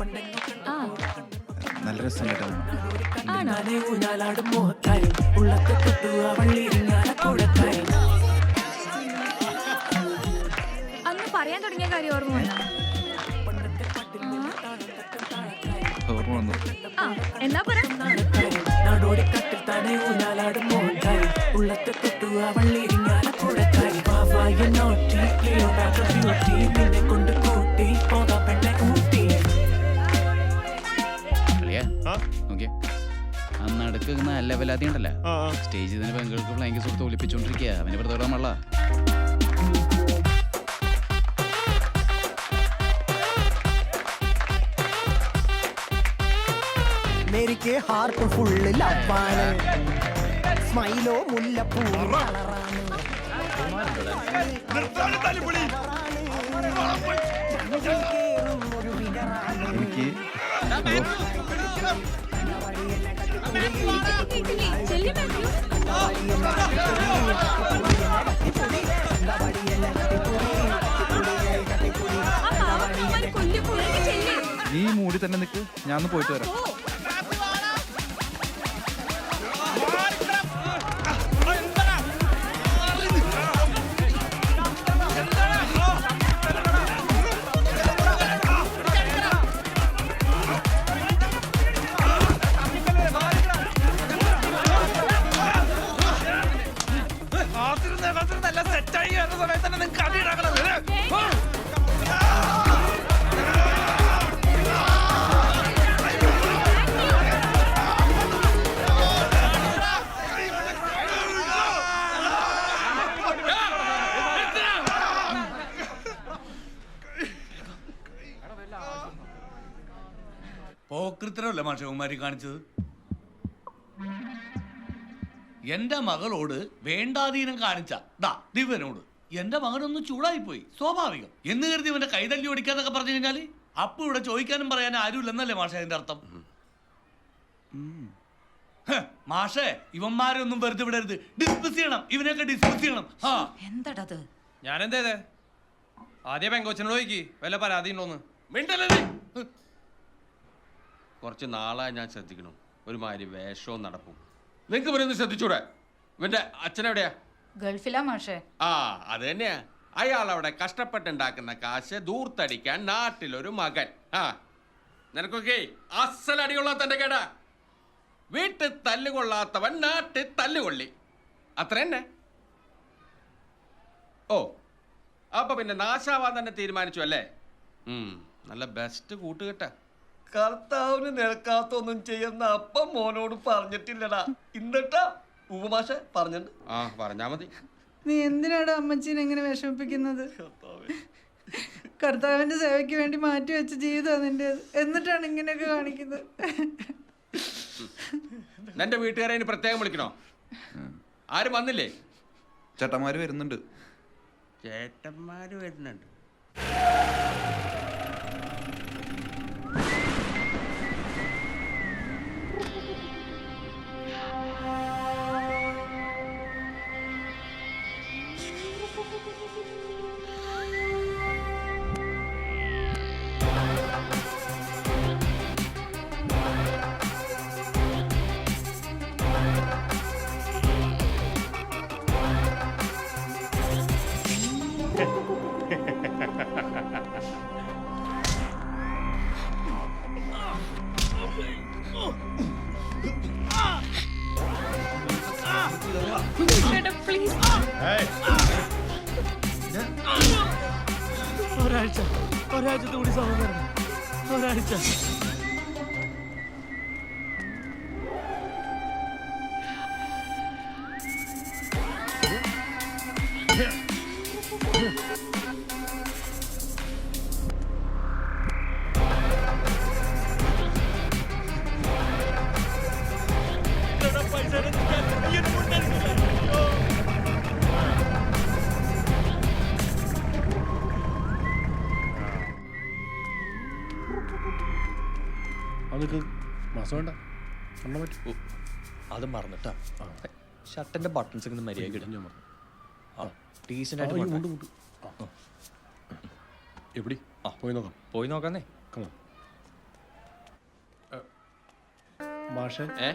നല്ല രസം കേട്ടോ. അന്ന് പറയാൻ തുടങ്ങിയ കാര്യം ഓർമ്മ വന്നോ? ഓർമ്മ വന്നു. എന്നാ പറ. അന്നടക്ക് നല്ല ലെവലാതി ഉണ്ടല്ലോ, സ്റ്റേജിൽ തന്നെ പെങ്ങൾക്ക് ഫ്ലൈങ് സുഹൃത്ത് ഒളിപ്പിച്ചോണ്ടിരിക്കുക. അവന് വെറുതെ വിടാൻ പാടില്ല. मेरे हार्ट फुल लवाണ് സ്മൈലോ മുല്ലപ്പൂ എനിക്ക് നീ മൂടി തന്നെ നിൽക്ക്, ഞാൻ ഒന്ന് പോയിട്ട് വരാം. പോക്രിത്തരമല്ല മാഷകുമാരി കാണിച്ചത്. എന്റെ മകളോട് വേണ്ടാധീനം കാണിച്ച ദിവനോട് എന്റെ മകനൊന്ന് ചൂടായിപ്പോയി, സ്വാഭാവികം എന്ന് കരുതി ഇവന്റെ കൈതല്ലി ഓടിക്കാന്നൊക്കെ പറഞ്ഞു കഴിഞ്ഞാല് അപ്പൊ ഇവിടെ ചോദിക്കാനും പറയാനും ആരുമില്ലെന്നല്ലേ മാഷെ അതിന്റെ അർത്ഥം? മാഷേ, ഇവന്മാരൊന്നും വെറുതെ വിടരുത്, ഡിസ്മിസ് ചെയ്യണം, ഇവനൊക്കെ ഡിസ്മിസ് ചെയ്യണം. എന്താടത്? ഞാൻ എന്തേത് ആദ്യം പെങ്കോച്ചനോട് ചോദിക്ക് വല്ല പരാതി ഉണ്ടോന്ന്. മിണ്ടല്ലേ? കുറച്ച് നാളായി ഞാൻ ശ്രദ്ധിക്കണം, ഒരുമാതിരി വേഷവും നടപ്പും. നിങ്ങൾക്ക് ഇവരൊന്ന് ശ്രദ്ധിച്ചൂടെ? ഇവന്റെ അച്ഛനെവിടെയാ? ഗൾഫിലാ മാഷേ. ആ അത് തന്നെയാ, അയാൾ അവിടെ കഷ്ടപ്പെട്ടുണ്ടാക്കുന്ന കാശ് ദൂർത്തടിക്കാൻ നാട്ടിലൊരു മകൻ. ആ നിനക്കൊക്കെ അസലടിയുള്ള തന്റെ കേടാ. വീട്ടിൽ തല്ലുകൊള്ളാത്തവൻ നാട്ടിൽ തല്ലുകൊള്ളി, അത്ര തന്നെ. ഓ അപ്പൊ പിന്നെ നാശാവാൻ തന്നെ തീരുമാനിച്ചു അല്ലേ? നല്ല ബെസ്റ്റ് കൂട്ടുകെട്ട. കർത്താവിന് നിരക്കാത്തൊന്നും ചെയ്യുന്ന അപ്പം മോനോട് പറഞ്ഞിട്ടില്ലടാ. ഇന്നട്ടാ ഉപമാഷ പറഞ്ഞിട്ടുണ്ട്. ആ പറഞ്ഞാ മതി. നീ എന്തിനാണ് അമ്മച്ചീനെ എങ്ങനെ വിഷമിപ്പിക്കുന്നത്? കർത്താവിന്റെ സേവയ്ക്ക് വേണ്ടി മാറ്റിവെച്ച ജീവിതം നിന്റെ, എന്നിട്ടാണ് ഇങ്ങനെയൊക്കെ കാണിക്കുന്നത്. എന്റെ വീട്ടുകാരെ ഇനി പ്രത്യേകം വിളിക്കണോ? ആരും വന്നില്ലേ? ചേട്ടന്മാര് വരുന്നുണ്ട്. ചേട്ടന്മാര് വരുന്നുണ്ട്. ഒരാഴ്ച കൂടി സമയം തരണം, ഒരാഴ്ച. മാസം വേണ്ട അത് മറന്നിട്ടാ. ഷർട്ടിന്റെ ബട്ടൺസ് ഇങ്ങനെ മര്യാദ ഡീസൻ്റ് ആയിട്ട് എവിടെ പോയി നോക്കാം. പോയി നോക്കാന്നേ. മാഷെ ഏ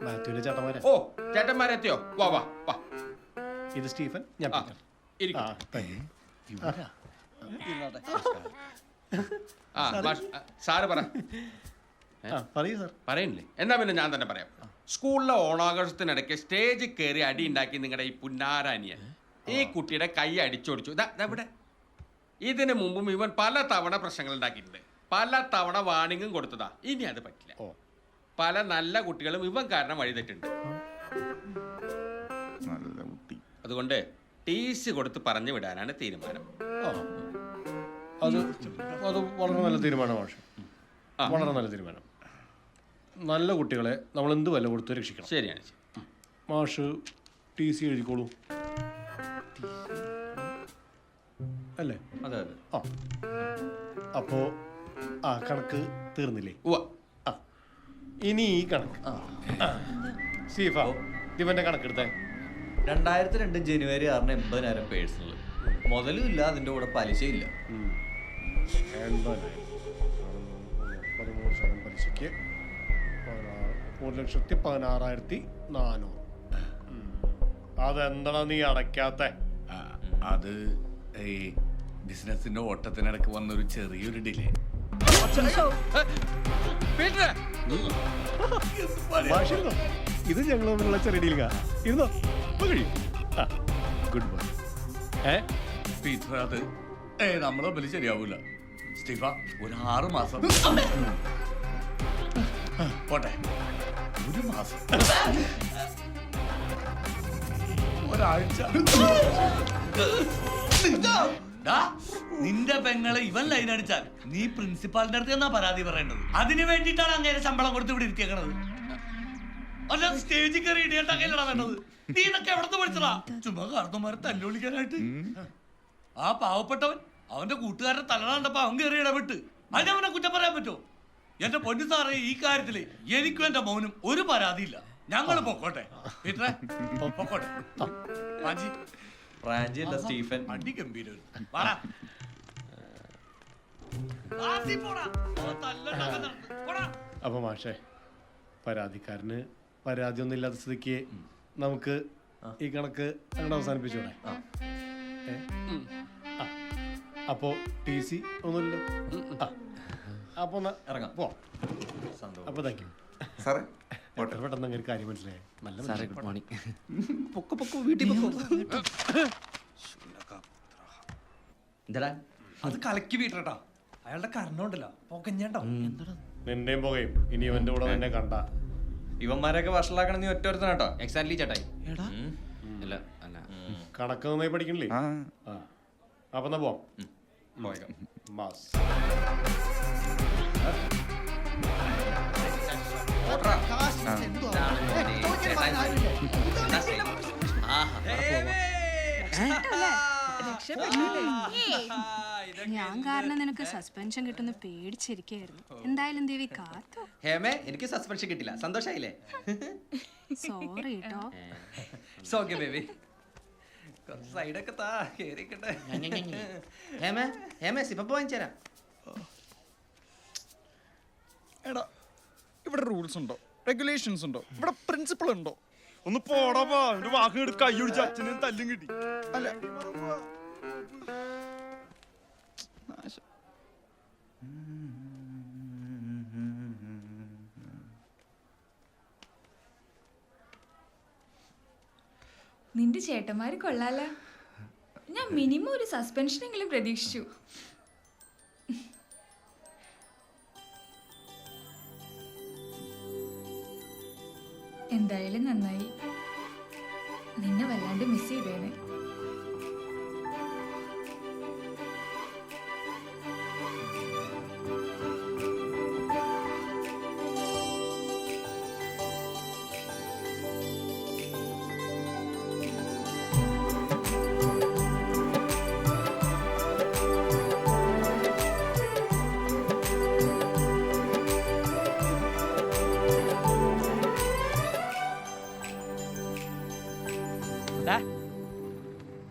മാത്യുവിന്റെ ചേട്ടന്മാരെ. ഓ ചേട്ടന്മാരെത്തിയോ? വാ വാ വാ. ഇത് സ്റ്റീഫൻ, ഞാൻ ആ, പീറ്റർ. ഇരിക്ക്. ആ സാറ് പറ. പറയൂ സാർ. പറയണില്ലേ? എന്നാ പിന്നെ ഞാൻ തന്നെ പറയാം. സ്കൂളിലെ ഓണാഘോഷത്തിനിടയ്ക്ക് സ്റ്റേജിൽ കയറി അടി ഉണ്ടാക്കി നിങ്ങളുടെ ഈ പുന്നാരാനിയൻ ഈ കുട്ടിയുടെ കൈ അടിച്ചോടിച്ചു. ഇവിടെ ഇതിനു മുമ്പും ഇവൻ പല തവണ പ്രശ്നങ്ങൾ ഉണ്ടാക്കിയിട്ടുണ്ട്. പല തവണ വാണിങ്ങും കൊടുത്തതാ. ഇനി അത് പറ്റില്ല. പല നല്ല കുട്ടികളും ഇവൻ കാരണം വഴിതെറ്റുണ്ട്. നല്ല കുട്ടി. അതുകൊണ്ട് TC കൊടുത്ത് പറഞ്ഞു വിടാനാണ് തീരുമാനം. അത് വളരെ നല്ല തീരുമാനമാണ് മാഷെ. വളരെ നല്ല തീരുമാനം. നല്ല കുട്ടികളെ നമ്മൾ എന്ത് വില കൊടുത്ത് രക്ഷിക്കണം. ശരിയാണ്. മാഷ് TC എഴുതിക്കോളൂ. അല്ലേ? അതെ അതെ. അപ്പോ ആ കണക്ക് തീർന്നില്ലേ? ഉവ്വ. ഇനി ഈ കണക്ക് സ്റ്റീഫ ഇവന്റെ കണക്കെടുത്തേ. 2002 ജനുവരി 6 80,000 പേഴ്സണൽ. മുതലും ഇല്ല, അതിന്റെ കൂടെ പലിശയില്ല. 13% പലിശയ്ക്ക് 1,16,400. അതെന്താ നീ അടയ്ക്കാത്ത? അത് ഈ ബിസിനസിന്റെ ഓട്ടത്തിനിടക്ക് വന്നൊരു ചെറിയൊരു ഡിലേ. ഇത് ഞങ്ങൾ തമ്മിലുള്ള ചെറിയ ഡീലിംഗാ. ഇരുന്നോ ഗുഡ് ബൈ. പീറ്റർ, അത് നമ്മളെ തമ്മിൽ ശരിയാവൂല. സ്റ്റീഫ, ഒരു 6 മാസം പോട്ടെ. 1 മാസം, ഒരാഴ്ച. നിന്റെ പെങ്ങളെ ഇവൻ ലൈൻ അടിച്ചാൽ നീ പ്രിൻസിപ്പാളിന്റെ അടുത്ത് എന്നാ പരാതി പറയേണ്ടത്. അതിനു വേണ്ടിയിട്ടാണ് അങ്ങനെ ശമ്പളം കൊടുത്ത് ഇവിടെ ഇരുത്തിയേക്കണത്. അല്ല സ്റ്റേജിൽ കയറി ഇടിയട്ടാക്കല്ലടാ വേണ്ടത്. നീ ഇതൊക്കെ എവിടത്തെ പഠിച്ചടാ? ചുമ്മാ കാർന്നമാരെ തല്ലുവിളിക്കാനായിട്ട്. ആ പാവപ്പെട്ടവൻ അവന്റെ കൂട്ടുകാരനെ തലടാണ്ടപ്പോ അവൻ കയറി ഇടപെട്ട് അതിനവനെ കുറ്റം പറയാൻ പറ്റുമോ? എന്റെ പൊന്നു സാറേ, ഈ കാര്യത്തില് എനിക്കും എന്റെ മൗനും ഒരു പരാതിയില്ല. ഞങ്ങൾ പൊക്കോട്ടെ. പീറ്ററെ പൊക്കോട്ടെ. റാഞ്ചി അല്ല സ്റ്റീഫൻ. അടി ഗംഭീരം. അപ്പൊ മാഷേ, പരാതിക്കാരന് പരാതി ഒന്നും ഇല്ലാത്ത സ്ഥിതിക്ക് നമുക്ക് ഈ കണക്ക് അങ്ങോട്ട് അവസാനിപ്പിച്ചോടെ. അപ്പോ TC ഒന്നുമില്ല. അപ്പൊ ഇറങ്ങാം, പോവാം. അപ്പൊ താങ്ക് യു സാറേ. പെട്ടെന്ന് അങ്ങനെ കാര്യം മനസ്സിലായി. നല്ല ഗുഡ് മോർണിംഗ്. എന്താടാ അത് കലക്കി വീട്ടട്ടാ. അയാളുടെ കരണമുണ്ടല്ലോ പൊക്കഞ്ഞോ. നിന്റെയും പുകയും ഇനി ഇവന്റെ കൂടെ തന്നെ കണ്ട ഇവന്മാരെയൊക്കെ വഷളാക്കണം നീ ഒറ്റൊരുത്തന കേട്ടോ. എക്സാക്ട്ലി ചേട്ടായി. അല്ല അല്ല കണക്ക് നന്നായി പഠിക്കണില്ലേ? ആ അപ്പൊ എന്നാ പോവാം. പോയേക്കാം. മാസ് ഞാൻ കാരണം നിനക്ക് സസ്പെൻഷൻ കിട്ടുന്ന പേടിച്ചിരിക്കായിരുന്നു. എന്തായാലും ദേവി കാത്തു. ഹേമേ, എനിക്ക് സസ്പെൻഷൻ കിട്ടില്ല. സന്തോഷായില്ലേ? സോറി കേട്ടോ. Okay baby. കുറച്ച് സൈഡൊക്കെ താ കേറിക്കട്ടെ. ഹേമേ ഹേമേ സിപ്പ വാങ്ങിച്ചേരാ. എടാ, ഇവിടെ റൂൾസ് ഉണ്ടോ, റെഗുലേഷൻസ് ഉണ്ടോ, ഇവിടെ പ്രിൻസിപ്പിൾ ഉണ്ടോ? ഒന്ന് പോടാ, വാക്ക് എടുത്ത് കൈ ഒടിച്ച് അച്ഛനും തല്ലും കിട്ടി. അല്ല നിന്റെ ചേട്ടന്മാര് കൊള്ളാല. ഞാൻ മിനിമം ഒരു സസ്പെൻഷനെങ്കിലും പ്രതീക്ഷിച്ചു. എന്തായാലും നന്നായി. നിന്നെ വല്ലാണ്ട് മിസ് ചെയ്തേനെ.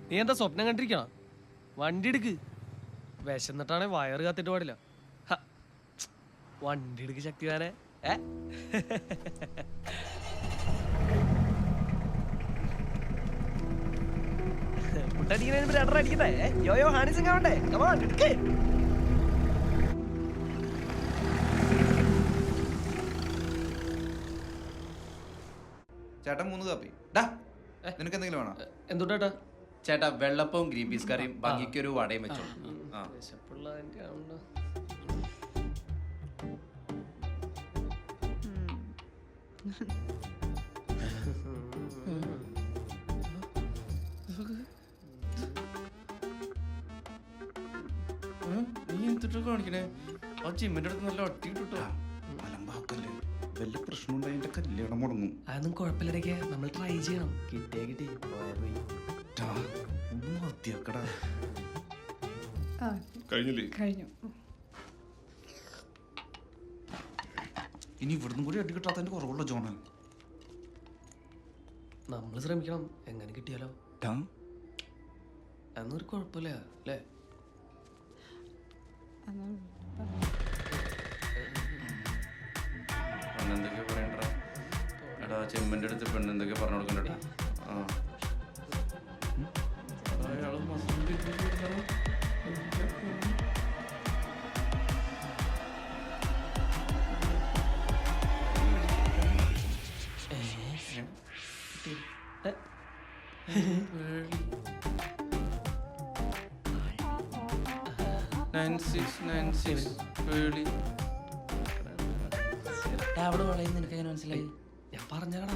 നീ എന്താ സ്വപ്നം കണ്ടിരിക്കണ? വണ്ടി എടുക്ക്. വിശന്നിട്ടാണെ വയറ് കാത്തിട്ട് പാടില്ല. വണ്ടി എടുക്ക് ശക്തിവാനെ. ചേട്ടാ 3 കാപ്പി. നിനക്ക് എന്തെങ്കിലും വേണോ? എന്തുട്ടാ ചേട്ടാ വെള്ളപ്പവും ഗ്രീൻ പീസ് കറിയും ഭംഗിക്കൊരു വടയും വെച്ചോ. നീ എന്തിട്ട് കാണിക്കണേ? ആ ജിമ്മിന്റെ അടുത്ത് നല്ല ഒട്ടി കിട്ടോ. അലമ്പാക്കല്ലേ, വലിയ പ്രശ്നം ഉണ്ടായി എന്റെ കല്യാണം മുടങ്ങും. അതൊന്നും കുഴപ്പമില്ല, നമ്മൾ ട്രൈ ചെയ്യണം. കിട്ടി ഒന്നും മതിയാക്കടാ. കഴിഞ്ഞില്ലേ? കഴിഞ്ഞു. ഇനി ഇവിടുന്ന് കൂടി അടി കിട്ടാത്തതിന്റെ കുറവുള്ള ജോണൽ. നമ്മൾ ശ്രമിക്കണം, എങ്ങനെ കിട്ടിയാലോ. എന്നൊരു കുഴപ്പമില്ല അല്ലേ? പെണ്ണെന്തൊക്കെ പറയണ്ട. എടാ ചെമ്മന്റെ അടുത്ത് പെണ്ണെന്തൊക്കെ പറഞ്ഞു കൊടുക്കണ്ടോ. അവിടെ വളയുന്ന നിനക്ക് എങ്ങനെ മനസ്സിലായി? ഞാൻ പറഞ്ഞടാ,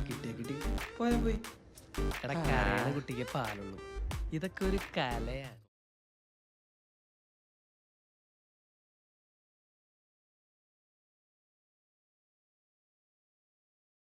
കിട്ടി പോയി. എടാ കുട്ടിക്ക് പാലുള്ളൂ, ഇതൊക്കെ ഒരു കലയാണ്.